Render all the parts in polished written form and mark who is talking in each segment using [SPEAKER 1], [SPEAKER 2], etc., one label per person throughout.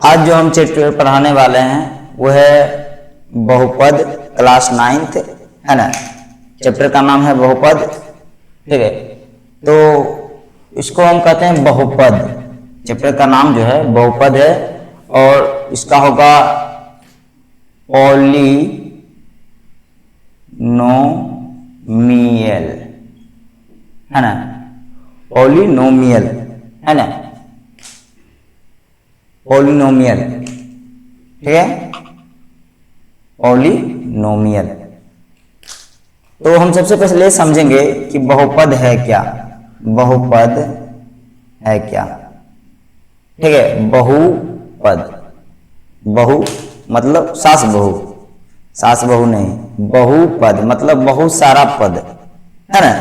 [SPEAKER 1] आज जो हम चैप्टर पढ़ाने वाले हैं वो है बहुपद क्लास 9th, है ना। चैप्टर का नाम है बहुपद, ठीक है। तो इसको हम कहते हैं बहुपद। चैप्टर का नाम जो है बहुपद है और इसका होगा पॉलिनोमियल, है ना। पॉलिनोमियल, है ना। पॉलिनोमियल, ठीक है। पॉलिनोमियल। तो हम सबसे पहले समझेंगे कि बहुपद है क्या। बहुपद है क्या, ठीक है। बहुपद, बहु मतलब सास बहु, सास बहु नहीं, बहुपद मतलब बहुत सारा पद, है ना।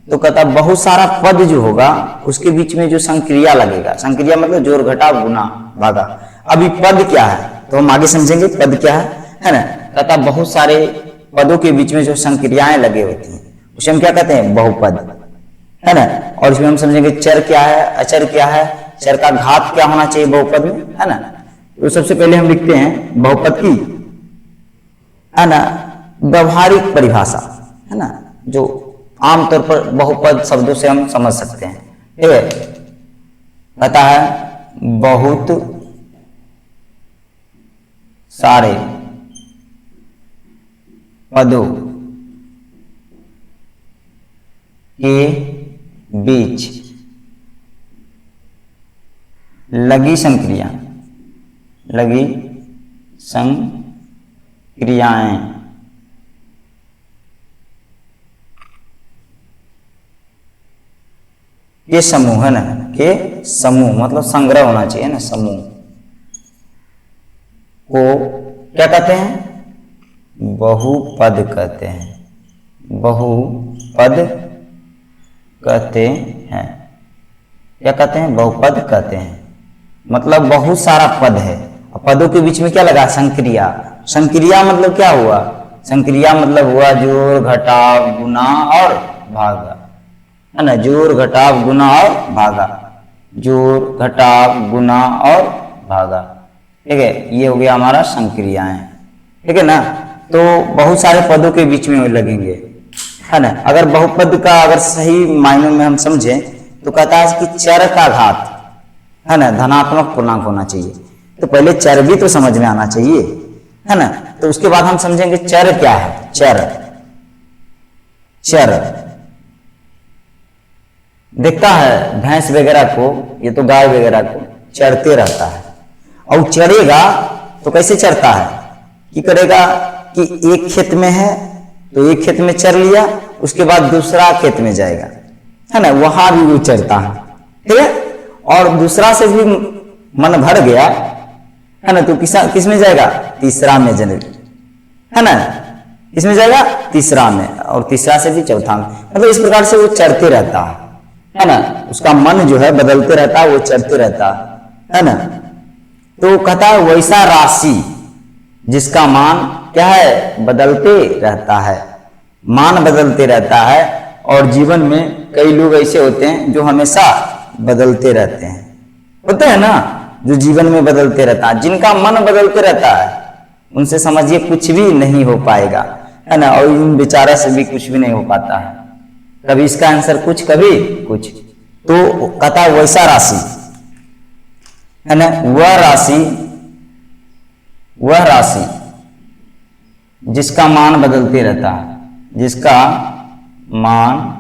[SPEAKER 1] तो कहता बहुत सारा पद जो होगा उसके बीच में जो संक्रिया लगेगा, संक्रिया मतलब जोड़ घटाव गुना भागा। अभी पद क्या है तो हम आगे समझेंगे पद क्या है ना। कहता बहुत सारे पदों के बीच में जो संक्रियाएं लगे होती हैं उसे हम क्या कहते हैं, बहुपद, है ना। और इसमें हम समझेंगे चर क्या है, अचर क्या है, चर का घात क्या होना चाहिए बहुपद में, है ना। तो सबसे पहले हम लिखते हैं बहुपद की, है ना, व्यवहारिक परिभाषा, है ना, जो आमतौर पर बहुपद शब्दों से हम समझ सकते हैं, ठीक है। कहता है बहुत सारे पदों के बीच लगी संक्रिया, लगी संक्रियाएं के समूह, है ना, के समूह मतलब संग्रह होना चाहिए ना, समूह को क्या कहते हैं, बहुपद कहते हैं। बहुपद कहते हैं, क्या कहते हैं, बहुपद कहते हैं। मतलब बहुत सारा पद है, पदों के बीच में क्या लगा, संक्रिया। संक्रिया मतलब क्या हुआ, संक्रिया मतलब हुआ जोड़ घटाव गुना और भागा, है ना। जोड़ घटाव गुना और भागा, जोड़ घटाव गुना और भागा, ठीक है। ये हो गया हमारा संक्रियाएं, ठीक है ना। तो बहुत सारे पदों के बीच में लगेंगे, है ना। अगर बहुपद का अगर सही मायनों में हम समझें तो कहता है कि चर का घात, है ना, धनात्मक पूर्णांक होना चाहिए। तो पहले चर भी तो समझ में आना चाहिए, है ना। तो उसके बाद हम समझेंगे चर क्या है। चर, चर देखता है भैंस वगैरह को, ये तो गाय वगैरह को चरते रहता है। और चरेगा तो कैसे चरता है, कि करेगा कि एक खेत में है तो एक खेत में चर लिया, उसके बाद दूसरा खेत में जाएगा, है ना, वहां भी वो चरता है, ठीक है। और दूसरा से भी मन भर गया, है ना, तो किस में जाएगा, तीसरा में जने, है ना, इसमें जाएगा तीसरा में, और तीसरा से भी चौथा में। मतलब इस प्रकार से वो चरते रहता है ना। उसका मन जो है बदलते रहता है, वो चरते रहता है ना। तो कहता है वैसा राशि जिसका मान क्या है, बदलते रहता है, मान बदलते रहता है। और जीवन में कई लोग ऐसे होते हैं जो हमेशा बदलते रहते हैं, होते हैं ना, जो जीवन में बदलते रहता है, जिनका मन बदलते रहता है उनसे समझिए कुछ भी नहीं हो पाएगा, है ना। और इन बेचारा से भी कुछ भी नहीं हो पाता है, कभी इसका आंसर कुछ, कभी कुछ। तो कहता है वैसा राशि, है ना, वह राशि, वह राशि जिसका मान बदलते रहता है, जिसका मान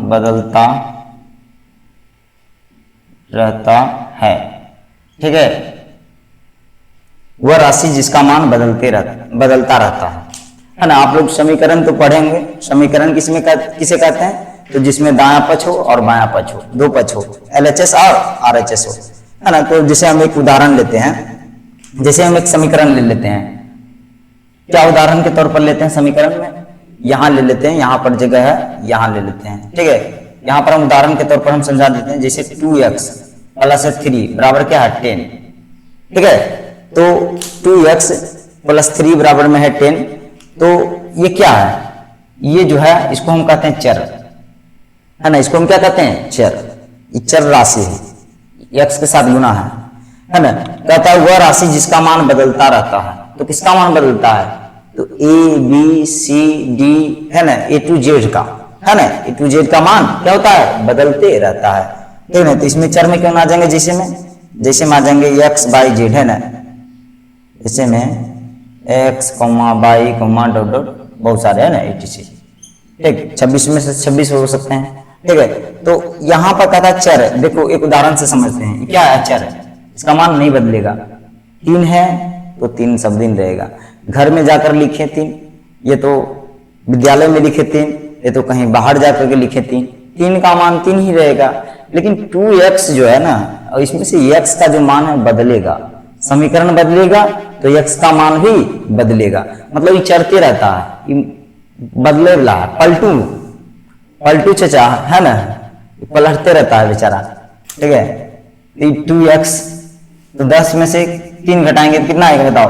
[SPEAKER 1] बदलता रहता है, ठीक है। वह राशि जिसका मान बदलता रहता है ना। आप लोग समीकरण तो पढ़ेंगे, समीकरण किसे कहते हैं, तो जिसमें दायां पक्ष हो और बायां पक्ष हो, दो पक्ष हो, LHS और RHS हो, है ना। तो जैसे हम एक उदाहरण लेते हैं, जैसे हम एक समीकरण ले लेते हैं, क्या उदाहरण के तौर पर लेते हैं समीकरण में, यहां ले लेते हैं, यहां पर जगह है, यहां ले लेते हैं, ठीक है। यहां पर हम उदाहरण के तौर पर हम समझा देते हैं, जैसे 2x + 3 बराबर क्या है, 10, ठीक है। तो 2x + 3 बराबर में है 10, तो ये क्या है, ये जो है इसको हम कहते हैं चर, है ना, इसको हम क्या कहते हैं, चर। ये चर राशि है, एक्स के साथ गुना है ना। कहता है वह राशि जिसका मान बदलता रहता है। तो किसका मान बदलता है, तो ए बी सी डी, है ना, ए टू जेड का, है ना, ए टू जेड का मान क्या होता है, बदलते रहता है, ठीक है। तो इसमें चर में क्यों ना आ जाएंगे, जैसे में आ जाएंगे एक्स बाई जेड, है ना, जैसे में x comma by comma dot dot बहुत सारे, है ना, etc, ठीक, 26 में से 26 हो सकते हैं, ठीक है। तो यहां पर कहता है चर, देखो एक उदाहरण से समझते हैं, क्या है चर, इसका मान नहीं बदलेगा, 3 है तो 3 सब दिन रहेगा, घर में जाकर लिखे 3, ये तो विद्यालय में लिखे 3, ये तो कहीं बाहर जाकर के लिखे 3 का मान 3 ही रहेगा। लेकिन 2x जो है ना, और इसमें से x का जो मान है बदलेगा, समीकरण बदलेगा तो x का मान भी बदलेगा, मतलब ये चढ़ते रहता है, ये बदले वाला है, पलटू चचा, है ना, पलटते रहता है बेचारा, ठीक है। 2x, तो 10 में से 3 घटाएंगे तो कितना आएगा बताओ,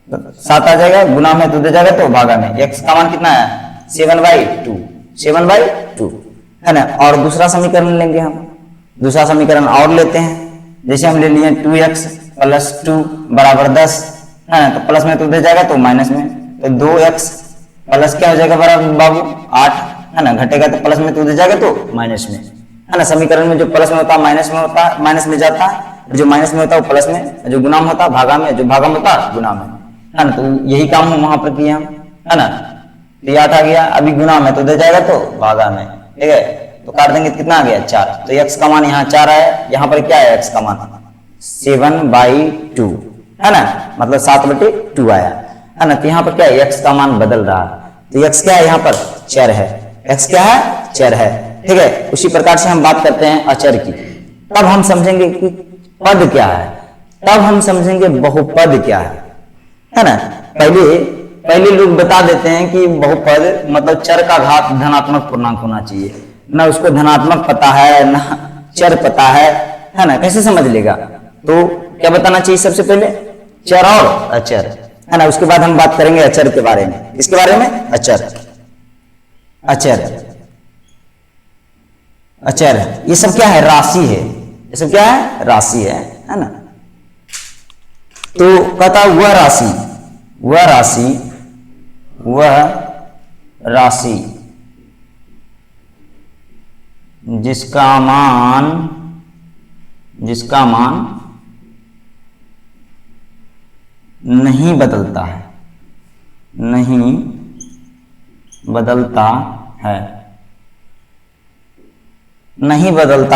[SPEAKER 1] तो 7 आ जाएगा, गुना में 2 दे जाएगा तो भागा में, x का मान कितना है 7/2, 7/2, है ना। और दूसरा समीकरण लेंगे हम, दूसरा समीकरण और लेते हैं, जैसे हम ले लिए 2x + 2 = 10, है ना, तो प्लस में 2 दे जाएगा तो माइनस में, तो 2x प्लस क्या हो जाएगा बराबर बाबू 8, है ना, घटेगा तो प्लस में 2 दे जाएगा तो माइनस में, है ना। समीकरण में जो प्लस में होता है माइनस में होता है, माइनस में जाता है, जो माइनस में होता है वो प्लस में, जो गुना में होता है भागा में, जो भागा में होता है गुना में, है ना। तो यही काम हम वहां पर किए हम, है ना। तो 8 आ गया, अभी गुना में तो दे जाएगा तो भागा में, ठीक है। तो काट देंगे तो कितना आ गया 4, तो x का मान यहाँ 4 है, यहाँ पर क्या है x का मान 7/2, है ना, मतलब 7/2 आया, है ना। तो यहाँ पर क्या है x का मान बदल रहा है, तो x क्या है यहाँ पर चर है, x क्या है चर है, ठीक है। उसी प्रकार से हम बात करते हैं अचर की, तब हम समझेंगे कि पद क्या है, तब हम समझेंगे बहुपद क्या है ना। पहले लोग बता देते हैं कि बहुपद मतलब चर का घात धनात्मक पूर्णांक होना चाहिए, ना उसको धनात्मक पता है ना चर पता है ना, कैसे समझ लेगा। तो क्या बताना चाहिए सबसे पहले, चर और अचर, है ना। उसके बाद हम बात करेंगे अचर के बारे में, इसके बारे में अचर, ये सब क्या है, राशि है, ये सब क्या है, राशि है ना। तो कहता वह राशि जिसका मान नहीं बदलता है, नहीं बदलता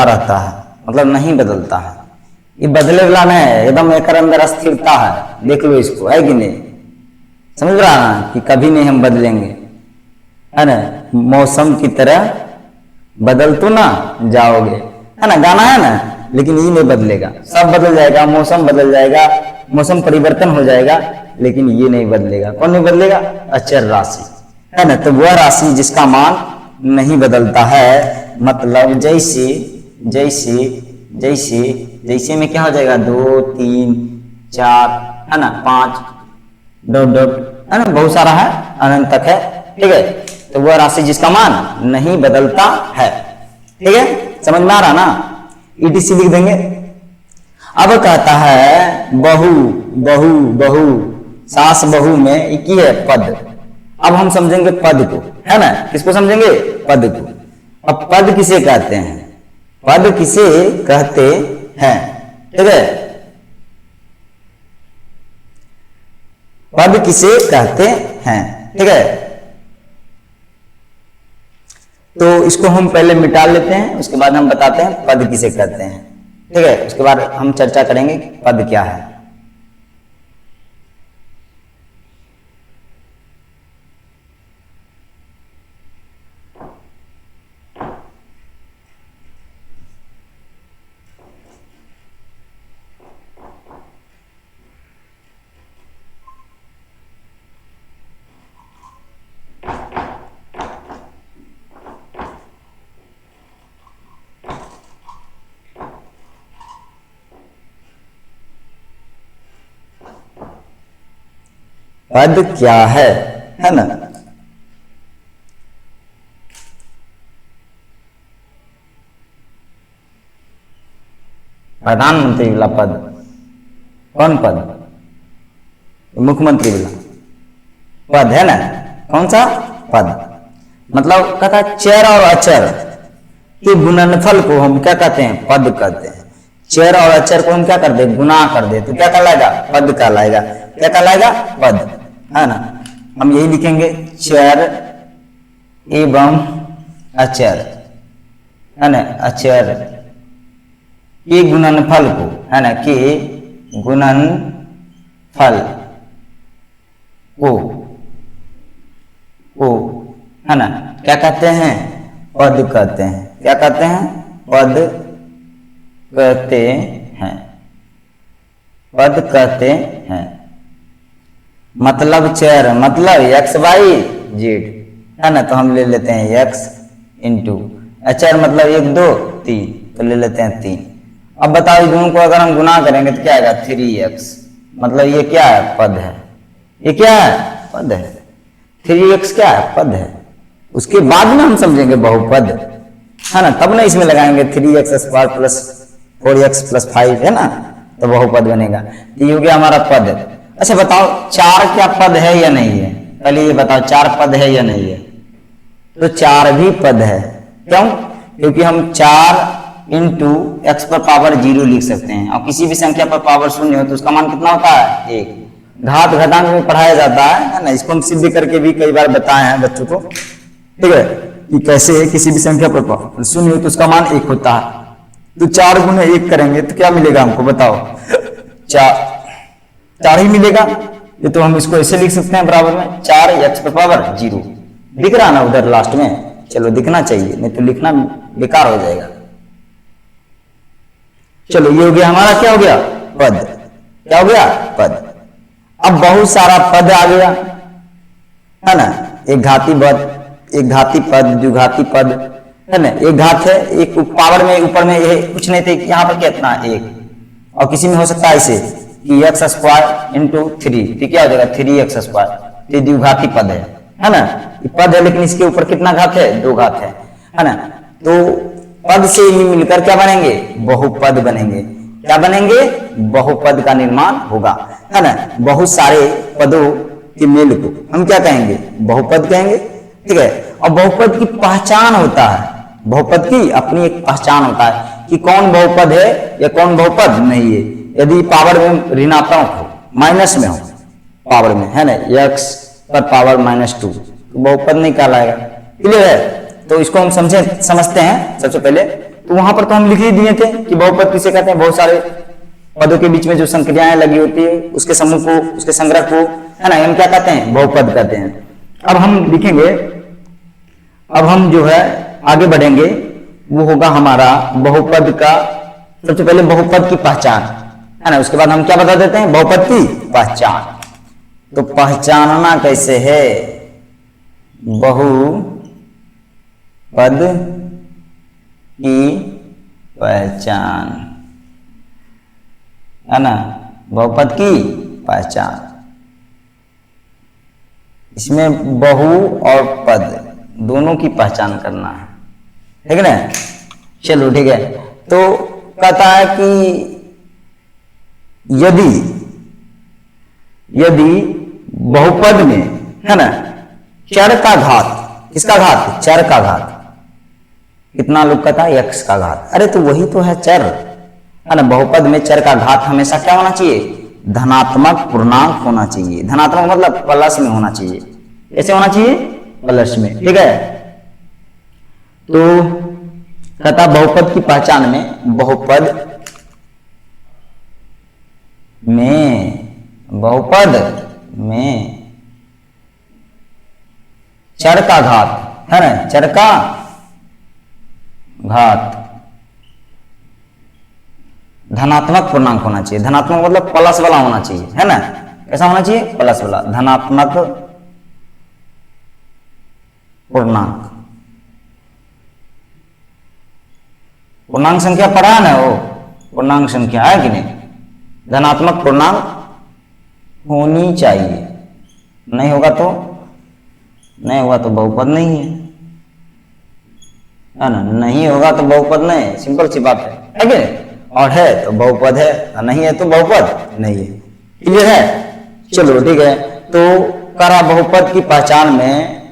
[SPEAKER 1] रहता है, मतलब नहीं बदलता है, ये बदले वाला नहीं है, एकदम एक अंदर स्थिरता है, देख लो इसको, है कि नहीं, समझ रहा ना कि कभी नहीं हम बदलेंगे, है ना, मौसम की तरह बदल तो ना जाओगे, है ना, गाना है ना, लेकिन ये नहीं बदलेगा, सब बदल जाएगा, मौसम बदल जाएगा, मौसम परिवर्तन हो जाएगा, लेकिन ये नहीं बदलेगा। कौन नहीं बदलेगा, अचर राशि, है ना। तो वह राशि जिसका मान नहीं बदलता है, मतलब जैसे में क्या हो जाएगा 2 3 4, है ना, 5 डॉट डॉट, है ना, बहुत सारा है, अनंत तक है, ठीक है। तो वह राशि जिसका मान नहीं बदलता है, ठीक है, समझ में आ रहा ना, ETC लिख देंगे। अब कहता है बहु सास बहु में एक ही है पद, अब हम समझेंगे पद को, है ना, किसको समझेंगे, पद को। अब पद किसे कहते हैं, पद किसे कहते हैं, ठीक है, पद किसे कहते हैं, ठीक है। तो इसको हम पहले मिटा लेते हैं, उसके बाद हम बताते हैं पद किसे कहते हैं, ठीक है। उसके बाद हम चर्चा करेंगे कि पद क्या है। पद क्या है ना। प्रधानमंत्री वाला पद, कौन पद? मुख्यमंत्री वाला पद है ना, कौन सा पद? मतलब कहता है चर और अचर के गुणनफल को हम क्या कहते हैं? पद कहते हैं। चर और अचर को हम क्या कर दे? गुना कर दे, तो क्या कहलाएगा? पद कहलाएगा। क्या कहलाएगा? पद, है ना। हम यही लिखेंगे, चर एवं अचर, है ना, अचर के गुणनफल को, है ना, के गुणनफल को, है ना, क्या कहते हैं? पद कहते हैं। क्या कहते हैं? पद कहते हैं। पद कहते हैं। मतलब चर, मतलब एक्स वाई जेड, है ना, तो हम ले लेते हैं एक्स इंटू अचर, मतलब 1 2 3, तो ले लेते हैं 3। अब बताओ इस दोनों को अगर हम गुना करेंगे तो क्या आएगा? 3x, मतलब ये क्या है? पद है। ये क्या है? पद है। 3x क्या है? पद है। उसके बाद में हम समझेंगे बहुपद, है ना, तब ना इसमें लगाएंगे 3x² प्लस 4x प्लस 5, है ना, तो बहुपद बनेगा। तो ये हो गया हमारा पद। अच्छा बताओ 4 क्या पद है या नहीं है? पहले ये बताओ 4 पद है या नहीं है? तो 4 भी पद है। क्यों? क्योंकि हम 4 इंटू एक्स पर पावर 0 लिख सकते हैं, और किसी भी संख्या पर पावर 0 हो तो उसका मान कितना होता है? 1। घात घातांक में पढ़ाया जाता है ना, इसको हम सिद्ध करके भी कई बार बताए हैं बच्चों को, ठीक है, कि कैसे किसी भी संख्या पर पावर 0 हो तो उसका मान 1 होता है। तो 4 गुना 1 करेंगे तो क्या मिलेगा हमको? बताओ, 4 ही मिलेगा। ये तो हम इसको ऐसे लिख सकते हैं बराबर में 4x पर पावर 0। दिख रहा ना उधर लास्ट में? चलो दिखना चाहिए, नहीं तो लिखना बेकार हो जाएगा। चलो ये हो गया हमारा, क्या हो गया? पद। क्या हो गया? पद। अब बहुत सारा पद आ गया, है ना, एक घाती पद, एक घाती पद, द्विघाती पद, है ना, एक घात है, एक पावर में ऊपर में ये कुछ नहीं थे, यहाँ पर कितना? 1। और किसी में हो सकता है ऐसे कि x² इंटू 3, तो क्या हो जाएगा? 3x²। ये द्विघाती पद है ना, ये पद है, लेकिन इसके ऊपर कितना घात है? 2 घात है ना। तो पद से मिलकर क्या बनेंगे? बहुपद बनेंगे। क्या बनेंगे? बहुपद का निर्माण होगा, है ना। बहुत सारे पदों के मेल को हम क्या कहेंगे? बहुपद कहेंगे, ठीक है। और बहुपद की पहचान होता है, बहुपद की अपनी एक पहचान होता है कि कौन बहुपद है या कौन बहुपद नहीं है। यदि पावर में ऋणात्मक हो, माइनस में हो पावर में, है ना, x पर पावर -2, तो बहुपद नहीं कहलाएगा। क्लियर है? तो इसको हम समझते हैं सबसे पहले। तो वहां पर तो हम लिख ही दिए थे कि बहुपद किसे कहते हैं? बहुत सारे पदों के बीच में जो संक्रियाएं लगी होती है उसके समूह को, उसके संग्रह को, है ना, हम क्या कहते हैं? बहुपद कहते हैं। अब हम लिखेंगे, अब हम जो है आगे बढ़ेंगे, वो होगा हमारा बहुपद का, सबसे पहले बहुपद की पहचान, है ना, उसके बाद हम क्या बता देते हैं? बहुपद की पहचान। तो पहचानना कैसे है? बहुपद की पहचान, है ना, बहुपद की पहचान। इसमें बहु और पद दोनों की पहचान करना है, ठीक है ना। चलो ठीक है। तो कहता है कि यदि बहुपद में, है ना, चर का घात, किसका घात? चर का घात। कितना लोग कहता है? x का घात। अरे तो वही तो है चर, है ना। बहुपद में चर का घात हमेशा क्या होना चाहिए? धनात्मक पूर्णांक होना चाहिए। धनात्मक मतलब प्लस में होना चाहिए। कैसे होना चाहिए? प्लस में, ठीक है। तो कहता बहुपद की पहचान में, बहुपद में चर का घात, है ना, चर का घात धनात्मक पूर्णांक होना चाहिए। धनात्मक मतलब प्लस वाला होना चाहिए, है ना। कैसा होना चाहिए? प्लस वाला, धनात्मक पूर्णांक। पूर्णांक संख्या पढ़ा है ना, वो पूर्णांक संख्या है कि नहीं? धनात्मक पूर्णांक होनी चाहिए। नहीं होगा तो बहुपद नहीं है ना। नहीं होगा तो बहुपद नहीं, सिंपल सी बात है कि नहीं? और है तो बहुपद है, और नहीं है तो बहुपद नहीं है। क्लियर है? चलो ठीक है। तो करा बहुपद की पहचान में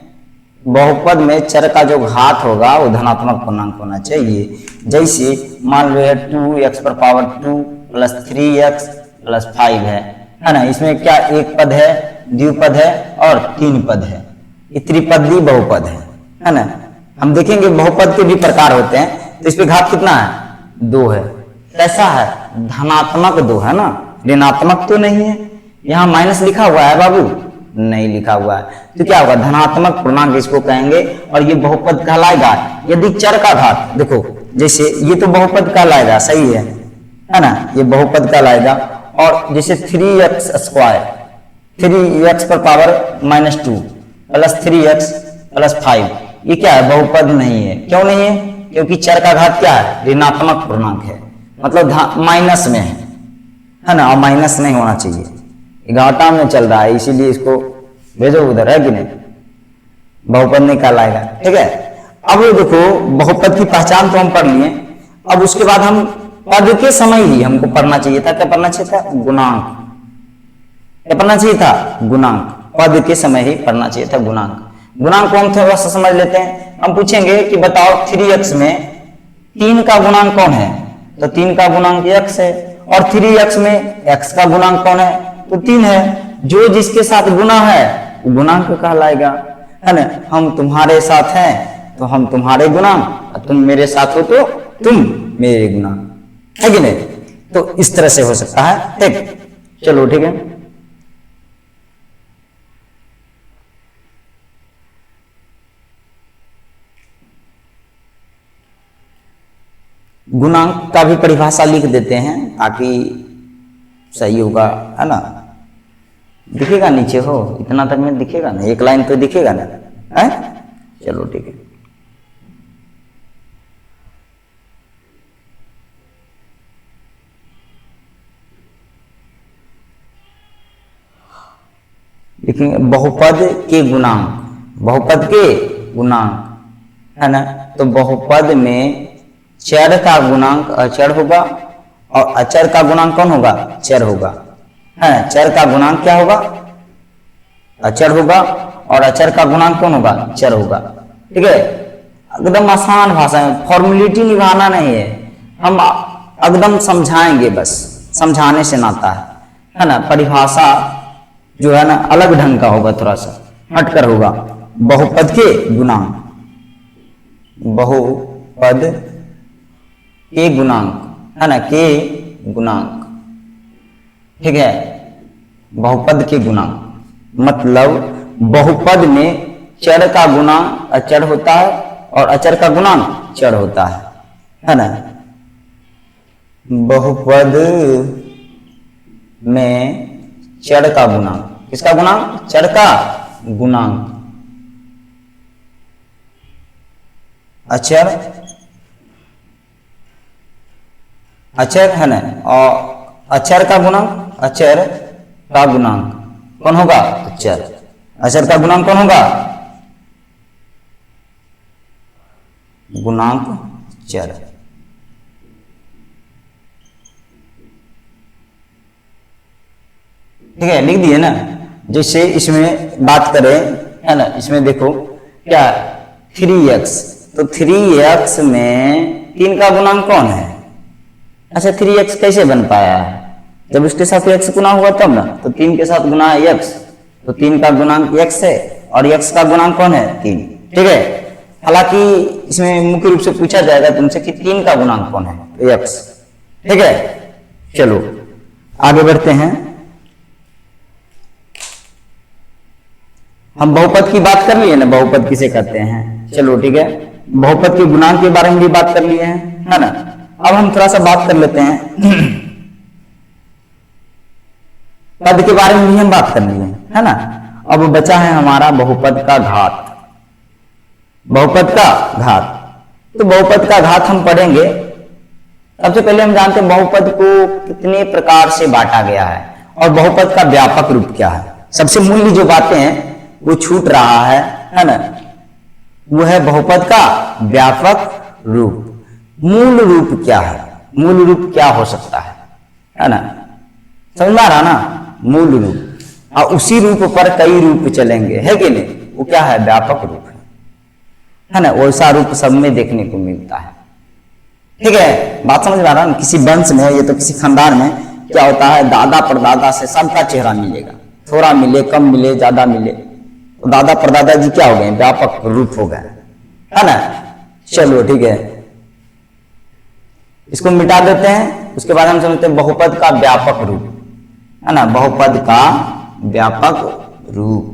[SPEAKER 1] बहुपद में चर का जो घात होगा वो धनात्मक पूर्णांक होना चाहिए। जैसे मान लो 2x पर पावर 2 प्लस 3x प्लस 5 है ना। इसमें क्या एक पद है, द्विपद है और तीन पद है। ये त्रिपदी बहुपद है ना। हम देखेंगे बहुपद के भी प्रकार होते हैं। तो इस पे घात कितना है? 2 है। कैसा है? धनात्मक 2 है ना, ऋणात्मक तो नहीं है। यहाँ माइनस लिखा हुआ है बाबू? नहीं लिखा हुआ है। तो क्या होगा? धनात्मक पूर्णांक इसको कहेंगे और ये बहुपद कहलाएगा यदि चर का घात, देखो जैसे ये तो बहुपद कहलाएगा, सही है ना, ये बहुपद कहलाएगा। और जैसे 3x स्क्वायर, 3x पर पावर -2 प्लस 3x प्लस 5, ये क्या है? बहुपद नहीं है। क्यों नहीं है? क्योंकि चर का घात क्या है? ऋणात्मक पूर्णांक है, मतलब माइनस में है ना, और माइनस नहीं होना चाहिए। घाटा में चल रहा है, इसीलिए इसको भेजो उधर, है कि नहीं? बहुपद नहीं कहलाएगा। ठीक है। अब ये देखो बहुपद की पहचान तो हम पढ़ लिए। अब उसके बाद हम पद के समय ही हमको पढ़ना चाहिए था। क्या पढ़ना चाहिए था? गुणांक। क्या पढ़ना चाहिए था? गुणांक। पद के समय ही पढ़ना चाहिए था गुणांक। गुणांक को हम थोड़ा सा समझ लेते हैं। हम पूछेंगे कि बताओ 3x में 3 का गुणांक कौन है? तो 3 का गुणांक x है। और 3x में x का गुणांक कौन है? तो 3 है। जो जिसके साथ गुना है वो गुणांक कहलाएगा, है ना। हम तुम्हारे साथ हैं तो हम तुम्हारे गुणांक, तुम मेरे साथ हो तो तुम मेरे गुणांक, है कि नहीं? तो इस तरह से हो सकता है। ठीक, चलो ठीक है। गुणांक का भी परिभाषा लिख देते हैं ताकि सही होगा, है ना। दिखेगा नीचे हो, इतना तक में दिखेगा ना, एक लाइन तो दिखेगा ना, है? चलो ठीक है। लिखेंगे बहुपद के गुणांक, बहुपद के गुणांक, है ना। तो बहुपद में चर का गुणांक अचर होगा और अचर का गुणांक कौन होगा? चर होगा, है। चर का गुणांक क्या होगा? अचर होगा और अचर का गुणांक कौन होगा? चर होगा। ठीक है। एकदम आसान भाषा में, फॉर्मेलिटी निभाना नहीं है, हम एकदम समझाएंगे, बस समझाने से नाता है ना। परिभाषा जो है ना अलग ढंग का होगा, थोड़ा सा हटकर होगा। बहुपद के गुणांक, बहुपद के गुणांक, है ना, के गुणांक। ठीक है। बहुपद के गुणांक मतलब बहुपद में चर का गुणांक अचर होता है और अचर का गुणांक चर होता है ना। बहुपद में चर का गुणांक, किसका गुणांक? चर का गुणांक अचर, अचर, है ना। और अचर का गुणांक, अचर का गुणांक कौन होगा? चर। अचर का गुणांक कौन होगा? गुणांक चर। ठीक है, लिख दिए ना। जैसे इसमें बात करें, है ना, इसमें देखो क्या 3x, तो 3x में 3 का गुणांक कौन है? अच्छा 3x कैसे बन पाया है? जब उसके साथ x गुना हुआ तब ना। तो 3 के साथ गुना है x, तो 3 का गुणांक x है और x का गुणांक कौन है? 3। ठीक है। हालांकि इसमें मुख्य रूप से पूछा जाएगा तुमसे कि 3 का गुणांक कौन है? तो x। ठीक है। चलो आगे बढ़ते हैं। हम बहुपद की बात कर लिए ना, बहुपद किसे कहते हैं। चलो ठीक है। बहुपद के गुणांक के बारे में भी बात कर लिए हैं, है ना। अब हम थोड़ा सा बात कर लेते हैं पद के बारे में भी हम बात कर लिए, है ना। अब बचा है हमारा बहुपद का घात। बहुपद का घात, तो बहुपद का घात हम पढ़ेंगे। सबसे पहले हम जानते हैं बहुपद को कितने प्रकार से बांटा गया है और बहुपद का व्यापक रूप क्या है। सबसे मूल्य जो बातें हैं वो छूट रहा है ना। वो है बहुपद का व्यापक रूप। मूल रूप क्या है? मूल रूप क्या हो सकता है ना, समझ में आ रहा ना, मूल रूप। और उसी रूप पर कई रूप चलेंगे, है कि नहीं, वो क्या है, व्यापक रूप है ना, वैसा रूप सब में देखने को मिलता है। ठीक है, बात समझ में आ रहा है। किसी वंश में, ये तो किसी खानदान में क्या होता है, दादा परदादा से सबका चेहरा मिलेगा, थोड़ा मिले, कम मिले, ज्यादा मिले, तो दादा परदादा जी क्या हो गए, व्यापक रूप हो गए, है ना। चलो ठीक है, इसको मिटा देते हैं। उसके बाद हम समझते हैं बहुपद का व्यापक रूप, है ना, बहुपद का व्यापक रूप।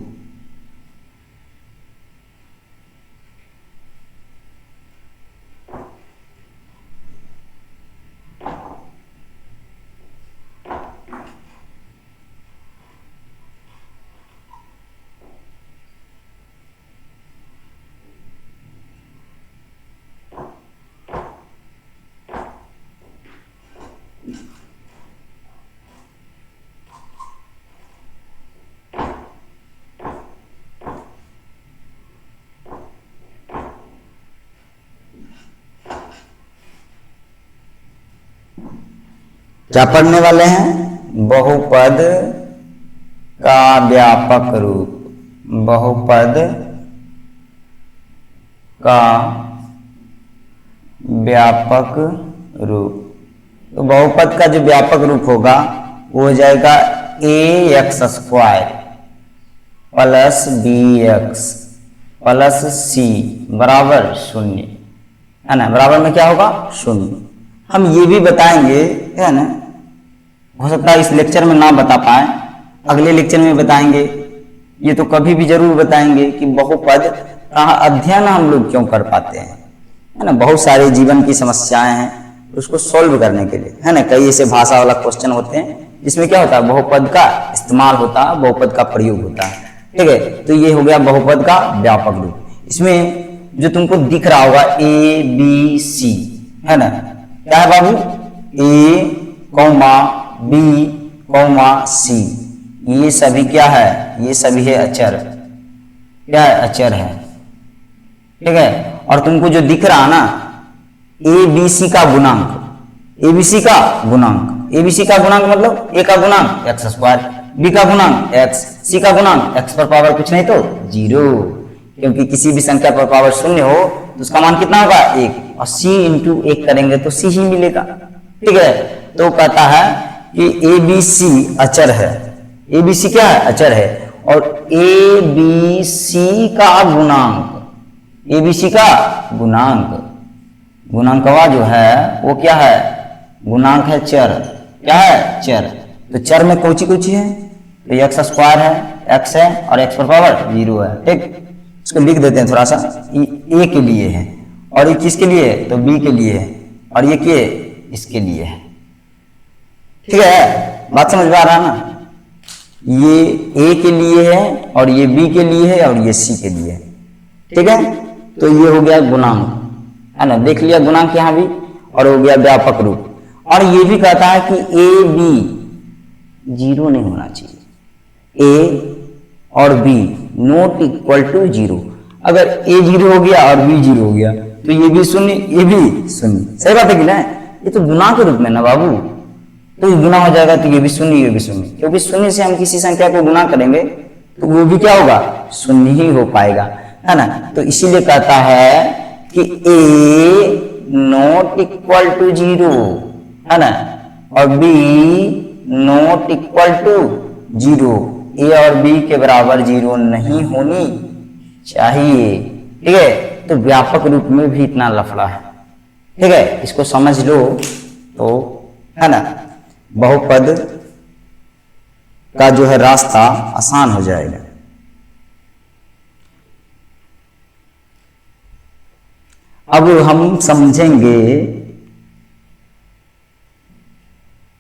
[SPEAKER 1] क्या पढ़ने वाले हैं, बहुपद का व्यापक रूप, बहुपद का व्यापक रूप। तो बहुपद का जो व्यापक रूप होगा वो हो जाएगा ax² plus bx plus c बराबर 0, है ना, बराबर में क्या होगा, 0। हम ये भी बताएंगे, है ना, हो सकता है इस लेक्चर में ना बता पाए, अगले लेक्चर में बताएंगे। ये तो कभी भी जरूर बताएंगे कि बहुपद का अध्ययन हम लोग क्यों कर पाते हैं, है ना। बहुत सारे जीवन की समस्याएं हैं, उसको सॉल्व करने के लिए, है ना, कई ऐसे भाषा वाला क्वेश्चन होते हैं जिसमें क्या होता है, बहुपद का इस्तेमाल होता है, बहुपद का प्रयोग होता है। ठीक है, तो ये हो गया बहुपद का व्यापक रूप। इसमें जो तुमको दिख रहा होगा ABC, है ना, क्या है बाबू, A, B, C, ये सभी क्या है, ये सभी है अचर, क्या है, अचर है। ठीक है, और तुमको जो दिख रहा है ना, ABC का गुणांक, ABC का गुणांक, ABC का गुणांक मतलब A का गुणांक x², B का गुणांक x, C का गुणांक x पर पावर कुछ नहीं तो 0, क्योंकि किसी भी संख्या पर पावर 0 हो तो उसका मान कितना होगा, 1, और C इंटू 1 करेंगे तो C ही मिलेगा। ठीक है, तो कहता है कि ABC अचर है, ABC क्या है, अचर है, और ABC का गुणांक, ABC का गुणांक, गुणांकवा जो है वो क्या है, गुणांक है चर, क्या है, चर। तो चर में कौची कौची है, तो x² है, x है, और x पर पावर 0 है। ठीक, इसको लिख देते हैं थोड़ा सा, A के लिए है, और ये किसके लिए है, तो B के लिए है, और ये के इसके लिए है। ठीक है, बात समझ में आ रहा है ना, ये A के लिए है, और ये B के लिए है, और ये C के लिए है। ठीक है, तो ये हो गया गुणांक, है ना, देख लिया गुणांक यहाँ भी, और हो गया व्यापक रूप। और ये भी कहता है कि A B 0 नहीं होना चाहिए, A और B नॉट इक्वल टू 0। अगर A 0 हो गया और B 0 हो गया तो ये भी शून्य, ये भी शून्य, सही बात है कि ना, ये तो गुणा के रूप में ना बाबू, तो गुना हो जाएगा तो ये भी शून्य, ये भी शून्य, क्योंकि शून्य से हम किसी संख्या को गुना करेंगे तो वो भी क्या होगा, शून्य ही हो पाएगा, है ना। तो इसीलिए कहता है कि A नॉट इक्वल टू 0, है ना, और B not equal to 0, A और B के बराबर 0 नहीं होनी चाहिए। ठीक है, तो व्यापक रूप में भी इतना लफड़ा है। ठीक है, इसको समझ लो तो, है ना, बहुपद का जो है रास्ता आसान हो जाएगा। अब हम समझेंगे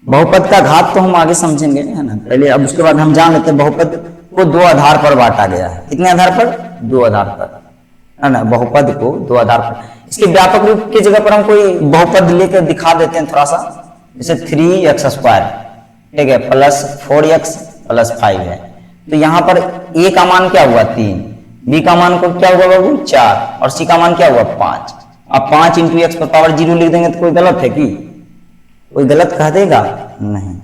[SPEAKER 1] बहुपद का घात, तो हम आगे समझेंगे, है ना, पहले। अब उसके बाद हम जान लेते हैं बहुपद को 2 आधार पर बांटा गया है। कितने आधार पर, 2 आधार पर, है ना, बहुपद को 2 आधार पर। इसके व्यापक रूप की जगह पर हम कोई बहुपद लेकर दिखा देते हैं थोड़ा सा, जैसे 3x², ठीक है, प्लस 4x प्लस 5 है। तो यहाँ पर A का मान क्या हुआ, 3, B का मान को क्या हुआ बाबू, 4, और C का मान क्या हुआ, 5। अब 5 इंटू x पर पावर 0 लिख देंगे तो कोई गलत है कि, कोई गलत कह देगा नहीं,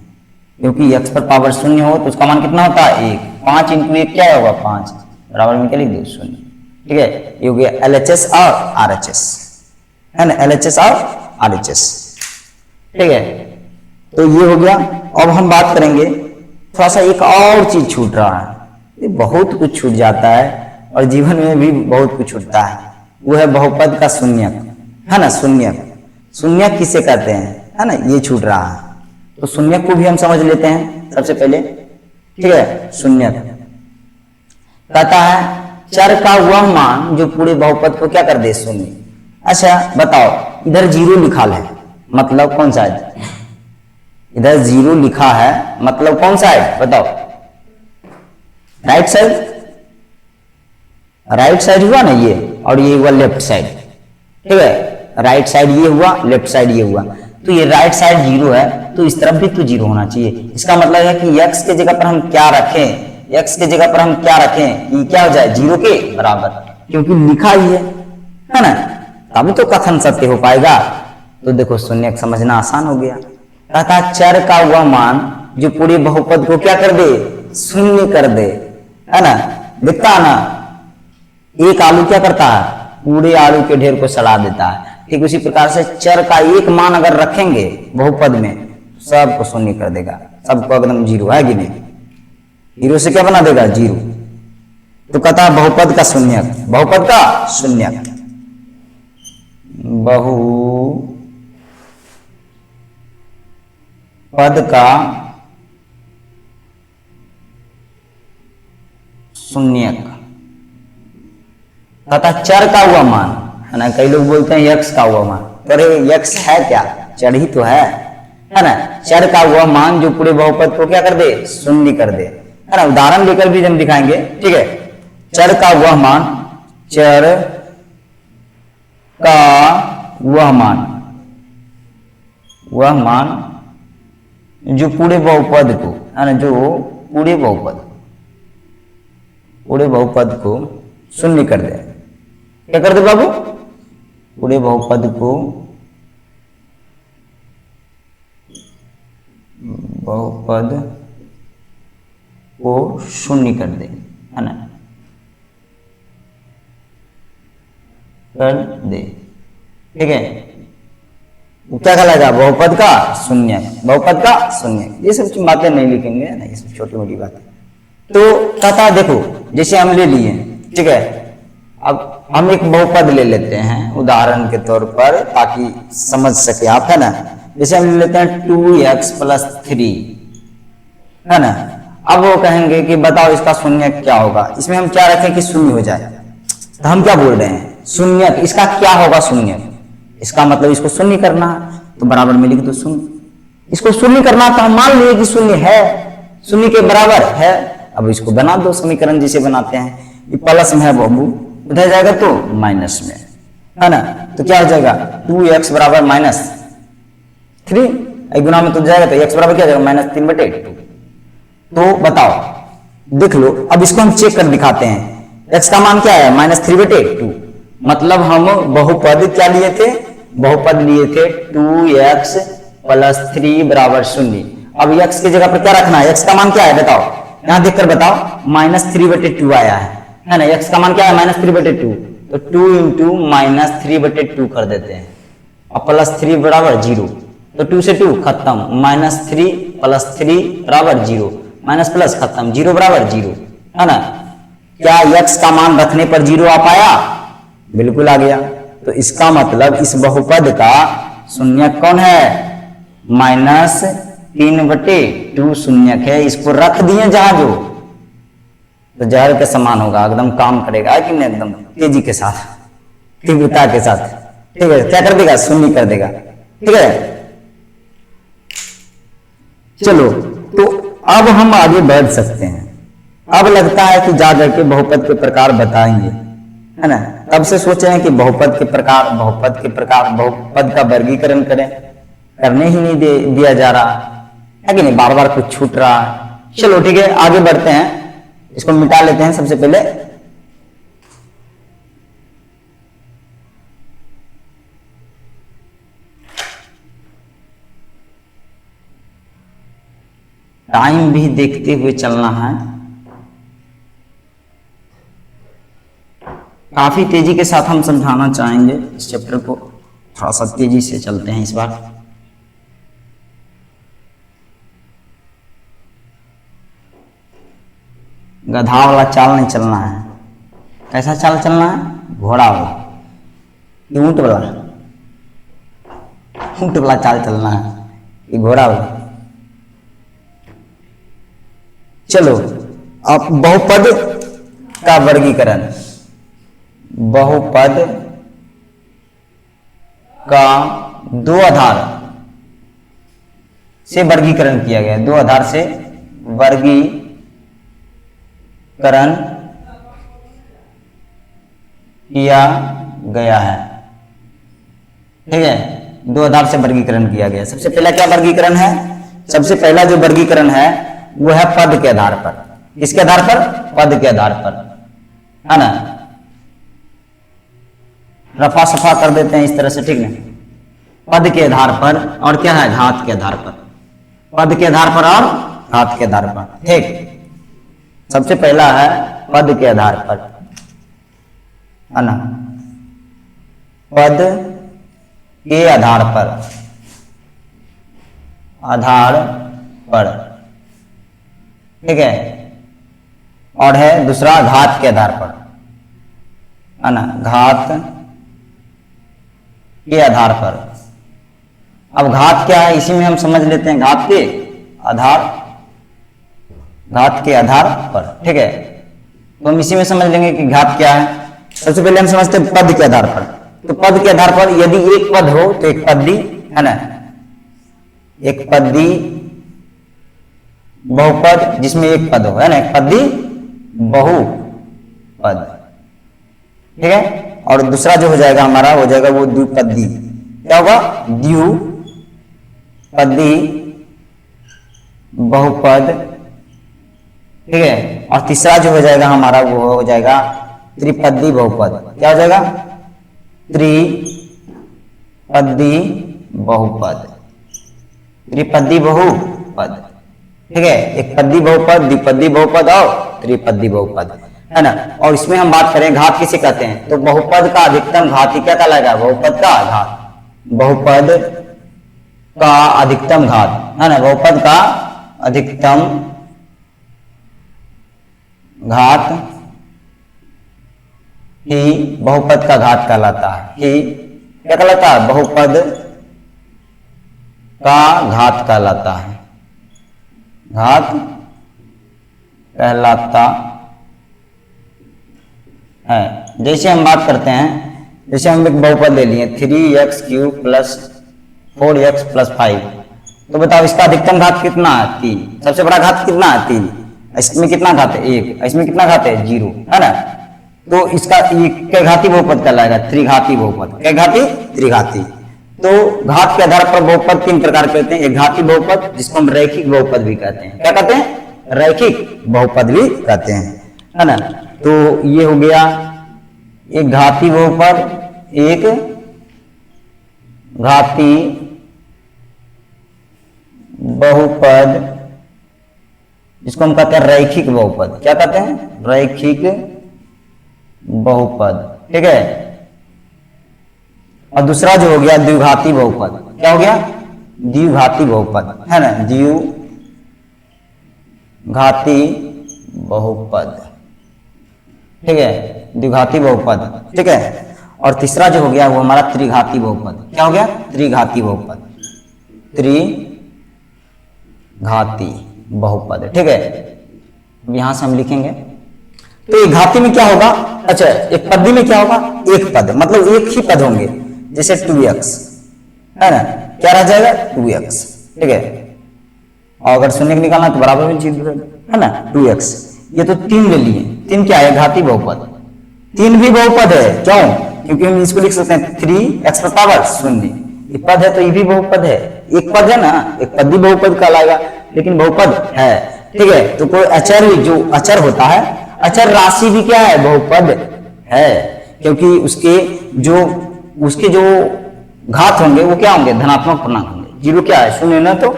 [SPEAKER 1] क्योंकि x पर पावर शून्य हो तो उसका मान कितना होता है 1। 5 इंटू 1 क्या होगा 5, बराबर में क्या लिख दो 0। ठीक है, ये हो गया LHS और RHS, है ना, LHS और RHS। ठीक है, तो ये हो गया। अब हम बात करेंगे थोड़ा सा, एक और चीज छूट रहा है, ये बहुत कुछ छूट जाता है और जीवन में भी बहुत कुछ छूटता है, वो है बहुपद का शून्यक, है ना। शून्यक, शून्यक किसे कहते हैं, है ना, ये छूट रहा है। तो शून्यक को भी हम समझ लेते हैं सबसे पहले। ठीक है, शून्यक कहता है चर का वह मान जो पूरे बहुपद को क्या कर दे, शून्य। अच्छा बताओ, इधर 0 लिखा है, मतलब कौन सा है, इधर 0 लिखा है मतलब कौन सा है बताओ, राइट साइड, राइट साइड हुआ ना ये, और ये हुआ लेफ्ट साइड। ठीक है, राइट साइड ये हुआ, लेफ्ट साइड ये हुआ, तो ये राइट साइड 0 है तो इस तरफ भी तो 0 होना चाहिए। इसका मतलब है कि x के जगह पर हम क्या रखें, x के जगह पर हम क्या रखें कि क्या हो जाए 0 के बराबर, क्योंकि लिखा ही है ना, तभी तो कथन सत्य हो पाएगा। तो देखो शून्यक समझना आसान हो गया। कहता चर का वह मान जो पूरे बहुपद को क्या कर दे, शून्य कर दे, है ना। दिखता है ना, एक आलू क्या करता है, पूरे आलू के ढेर को सड़ा देता है। ठीक उसी प्रकार से चर का एक मान अगर रखेंगे बहुपद में, सबको शून्य कर देगा, सबको एकदम 0, है कि नहीं। 0 से क्या बना देगा 0। तो कहता है बहुपद का शून्यक, बहुपद का शून्यक, बहुपद का शून्यक। कहता चर का हुआ मान, है ना, कई लोग बोलते हैं x का हुआ मान, अरे x है क्या, चर ही तो है ना। चर का हुआ मान जो पूरे बहुपद को क्या कर दे, शून्य कर दे, है ना। उदाहरण लेकर भी हम दिखाएंगे। ठीक है, चर का वह मान, चर का वह मान, वह मान जो पूरे बहुपद को, है ना, जो पूरे बहुपद को शून्य कर दे। क्या कर दे बाबू, पूरे बहुपद को शून्य कर दे, है ना, कर दे। ठीक है, क्या कहलाएगा, बहुपद का शून्य, बहुपद का शून्य। ये सब बातें नहीं लिखेंगे ना, ये सब छोटी मोटी बातें। तो कहता देखो, जैसे हम ले लिए, ठीक है, अब हम एक बहुपद ले लेते हैं उदाहरण के तौर पर ताकि समझ सके आप, है ना। जैसे हम ले लेते हैं 2x + 3, है ना। अब वो कहेंगे कि बताओ इसका शून्य क्या होगा, इसमें हम क्या रखें कि शून्य हो जाए। तो हम क्या बोल रहे हैं, शून्य, इसका क्या होगा शून्य, इसका मतलब इसको शून्य करना है, तो बराबर में लिख दो शून्य। इसको शून्य करना तो हम मान लिए कि शून्य है, शून्य के बराबर है। अब इसको बना दो समीकरण जिसे बनाते हैं, ये प्लस में है बाबू, उधर जाएगा तो माइनस में, है ना। तो क्या हो जाएगा 2x बराबर -3, गुना में तो जाएगा तो x बराबर क्या जाएगा -3/2। तो बताओ, देख लो, अब इसको हम चेक कर दिखाते हैं। x का मान क्या है -3/2, मतलब हम बहुपद क्या लिए थे, बहुपद लिए थे 2x + 3 = 0। अब x की जगह पर क्या रखना है, x का मान क्या है बताओ, यहां देखकर बताओ, -3/2 आया है ना। x का मान क्या है -3/2, तो 2 × -3/2 कर देते हैं, और +3 = 0, तो 2 से 2 खत्म, -3 + 3 = 0, माइनस प्लस खत्म, 0 = 0, है ना। क्या x का मान रखने पर 0 आ पाया, बिल्कुल आ गया। तो इसका मतलब इस बहुपद का शून्यक कौन है, -3/2 शून्यक है। इसको रख दिए जहां जो, तो जहर के समान होगा, एकदम काम करेगा कि नहीं, एकदम तेजी के साथ, तीव्रता के साथ। ठीक है, क्या कर देगा, शून्य कर देगा। ठीक है, चलो, तो अब हम आगे बढ़ सकते हैं। अब लगता है कि जा करके बहुपद के प्रकार बताएंगे, है ना। तब से सोचे हैं कि बहुपद के प्रकार, बहुपद का वर्गीकरण करें, करने ही नहीं दिया जा रहा है कि नहीं, बार बार कुछ छूट रहा है। चलो ठीक है, आगे बढ़ते हैं, इसको मिटा लेते हैं सबसे पहले। टाइम भी देखते हुए चलना है। काफी तेजी के साथ हम समझाना चाहेंगे इस चैप्टर को, थोड़ा सा तेजी से चलते हैं इस बार। गधा वाला चाल नहीं चलना है। कैसा चाल चलना है? घोड़ा वाला कि ऊंट वाला? ऊंट वाला चाल चलना है कि घोड़ा वाला? चलो अब बहुपद का वर्गीकरण। बहुपद का दो आधार से वर्गीकरण किया गया, दो आधार से वर्गीकरण किया गया है। ठीक है, दो आधार से वर्गीकरण किया गया। सबसे पहला क्या वर्गीकरण है? सबसे पहला जो वर्गीकरण है वो है पद के आधार पर। किसके आधार पर? पद के आधार पर, है ना। रफा सफा कर देते हैं इस तरह से, ठीक है। पद के आधार पर और क्या है? घात के आधार पर। पद के आधार पर और घात के आधार पर, ठीक। सबसे पहला है पद के आधार पर, है ना। पद के आधार पर, आधार पर, ठीक है। और है दूसरा घात के आधार पर, है ना, घात के आधार पर। अब घात क्या है इसी में हम समझ लेते हैं। घात के आधार, घात के आधार पर, ठीक है। तो हम इसी में समझ लेंगे कि घात क्या है। सबसे पहले हम समझते हैं पद के आधार पर। तो पद के आधार पर यदि एक पद हो तो एक पद्दी, है ना, एक पद्दी बहुपद जिसमें एक पद हो, है ना, एक पद्दी बहुपद, ठीक है। और दूसरा जो हो जाएगा हमारा, हो जाएगा वो द्विपदी। क्या होगा? द्विपदी बहुपद, ठीक है। और तीसरा जो हो जाएगा हमारा वो हो जाएगा त्रिपदी बहुपद। क्या हो जाएगा? त्रिपदी बहुपद, त्रिपदी बहुपद, ठीक है। एक पदी बहुपद, द्विपदी बहुपद और त्रिपदी बहुपद, है ना। और इसमें हम बात करें घात किसे कहते हैं, तो बहुपद का अधिकतम घात ही क्या कहलाएगा? बहुपद का घात, बहुपद का अधिकतम घात, है ना। बहुपद का अधिकतम घात ही बहुपद का घात कहलाता है। ही क्या कहलाता है? बहुपद का घात कहलाता है, घात कहलाता है। जैसे हम बात करते हैं, जैसे हम एक बहुपद ले लिए 3x³ + 4x + 5, तो बताओ इसका अधिकतम घात कितना है? 3। सबसे बड़ा घात कितना है? 3। इसमें कितना घात है? 1। इसमें कितना घात है? 0, है ना। तो इसका क्या घाती बहुपद कहलाएगा? त्रिघाती बहुपद। क्या घाती? त्रिघाती। तो घात के आधार पर बहुपद 3 प्रकार के होते हैं। एक घाती बहुपद जिसको हम रैखिक बहुपद भी कहते हैं। क्या कहते हैं? रैखिक बहुपद भी कहते हैं, है ना। तो ये हो गया एक घाती बहुपद, एक घाती बहुपद जिसको हम कहते हैं रैखिक बहुपद। क्या कहते हैं? रैखिक बहुपद, ठीक है। और दूसरा जो हो गया द्विघाती बहुपद। क्या हो गया? द्विघाती बहुपद, है ना, द्विघाती बहुपद, ठीक है, द्विघाती बहुपद, ठीक है। और तीसरा जो हो गया वो हमारा त्रिघाती बहुपद। क्या हो गया? त्रिघाती बहुपद, त्रिघाती बहुपद, ठीक है। यहां से हम लिखेंगे तो एक घाती में क्या होगा? अच्छा, एक पदी में क्या होगा? एक पद, मतलब एक ही पद होंगे। जैसे 2x, है ना, क्या रह जाएगा? 2x, ठीक है। और अगर शून्य निकालना तो बराबर में चीज है ना, 2x। ये तो 3 ले लिए। 3 क्या है? घाती बहुपद। 3 भी बहुपद है। क्यों? क्योंकि हम इसको लिख सकते हैं 3x × 0। ये पद है तो ये भी बहुपद है। एक पद है ना, एक पदी बहुपद कहलाएगा, लेकिन बहुपद है, ठीक है। तो कोई अचर, जो अचर होता है, अचर राशि भी क्या है? बहुपद है, क्योंकि उसके जो घात होंगे वो क्या होंगे? धनात्मक पूर्णांक होंगे। 0 क्या है? शून्य ना, तो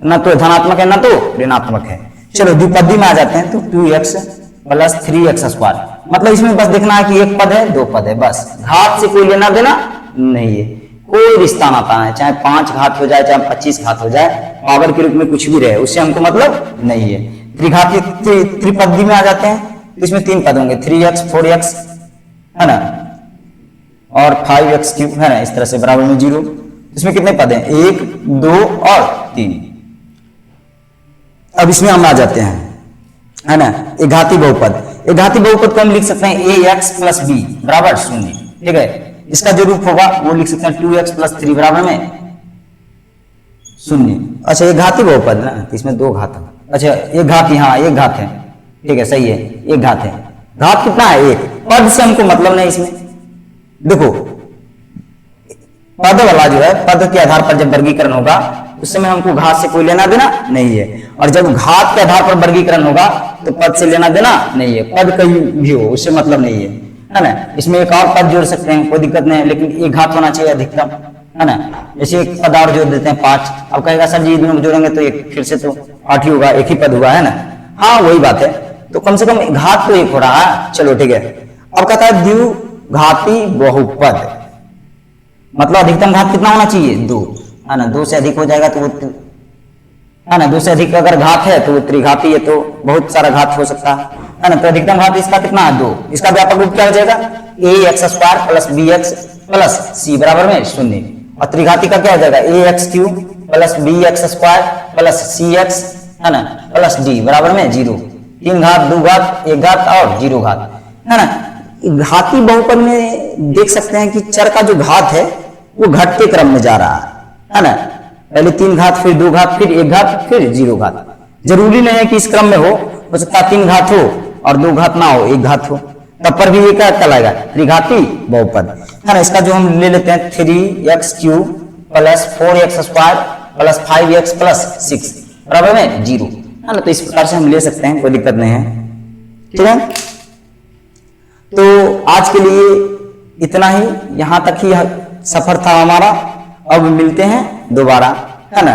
[SPEAKER 1] ना तो धनात्मक है ना तो ऋणात्मक है। चलो द्विपदी में आ जाते हैं, तो 2x प्लस 3x स्क्वायर, मतलब इसमें बस देखना है कि एक पद है दो पद है, बस घात से कोई लेना देना नहीं है, कोई रिश्ता नाता है, चाहे 5 घात हो जाए चाहे 25 घात हो जाए, पावर के रूप में कुछ भी रहे उससे हमको मतलब नहीं है। त्रिघाती त्रिपदी में आ जाते हैं, तो इसमें 3 पद होंगे, 3x 4x है ना और 5x क्यूब है ना, इस तरह से बराबर में 0। इसमें कितने पद हैं, 1 2 और 3। अब इसमें हम आ जाते हैं है ना एक घाती बहुपद। एक घाती बहुपद को हम लिख सकते हैं ax प्लस b बराबर 0, ठीक है। इसका जो रूप होगा वो लिख सकते हैं 2x प्लस 3 बराबर में 0। अच्छा ये घाती बहुपद ना, तो इसमें 2 घात है। अच्छा एक घात, हाँ एक घात है, ठीक है सही है, एक घात है। घात कितना है, एक। पद से हमको मतलब नहीं इसमें, देखो पद वाला जो है, पद के आधार पर जब वर्गीकरण होगा उस समय हमको घात से कोई लेना देना नहीं है, और जब घात के आधार पर वर्गीकरण होगा तो पद से लेना देना नहीं है, पद कहीं भी हो उससे मतलब नहीं है ना। इसमें एक और पद जोड़ सकते हैं, कोई दिक्कत नहीं है, लेकिन एक घात होना चाहिए अधिकतम, है ना। जैसे एक पद और जोड़ देते हैं 5, अब कहेगा सर जी दोनों जोड़ेंगे तो एक फिर से तो 8 ही होगा, एक ही पद हुआ है ना। हाँ वही बात है, तो कम से कम घात तो एक हो रहा है। चलो ठीक है, अब कहता है द्विघाती बहुपद, मतलब अधिकतम घात कितना होना चाहिए, 2, है ना। 2 से अधिक हो जाएगा तो वो, है ना, 2 से अधिक अगर घात है तो वो त्रिघाती है, तो बहुत सारा घात हो सकता है ना। तो अधिकतम घात इसका कितना है, 2। इसका व्यापक रूप क्या हो जाएगा, ax square plus bx plus c बराबर में 0, और त्रिघाती का क्या हो जाएगा, ax cube plus bx square plus cx है ना प्लस d बराबर में 0। 3 घात 2 घात 1 घात और 0 घात, है ना। घाती बहुपद में देख सकते हैं कि चर का जो घात है वो घटते क्रम में जा रहा है ना। पहले 3 घात फिर 2 घात फिर 1 घात फिर 0 घात। जरूरी नहीं है कि इस क्रम में हो सकता है 3 घात हो और 2 घात ना हो, 1 घात हो, तब पर भी ये क्या कहलाएगा, त्रिघाती बहुपद, है ना। इसका जो हम ले लेते हैं 3x cube plus 4x square plus 5x plus 6 बराबर में 0, है ना। तो इस प्रकार से हम ले सकते हैं, कोई दिक्कत नहीं है, ठीक है। तो आज के लिए इतना ही, यहां तक ही सफर था हमारा। अब मिलते हैं दोबारा, है ना।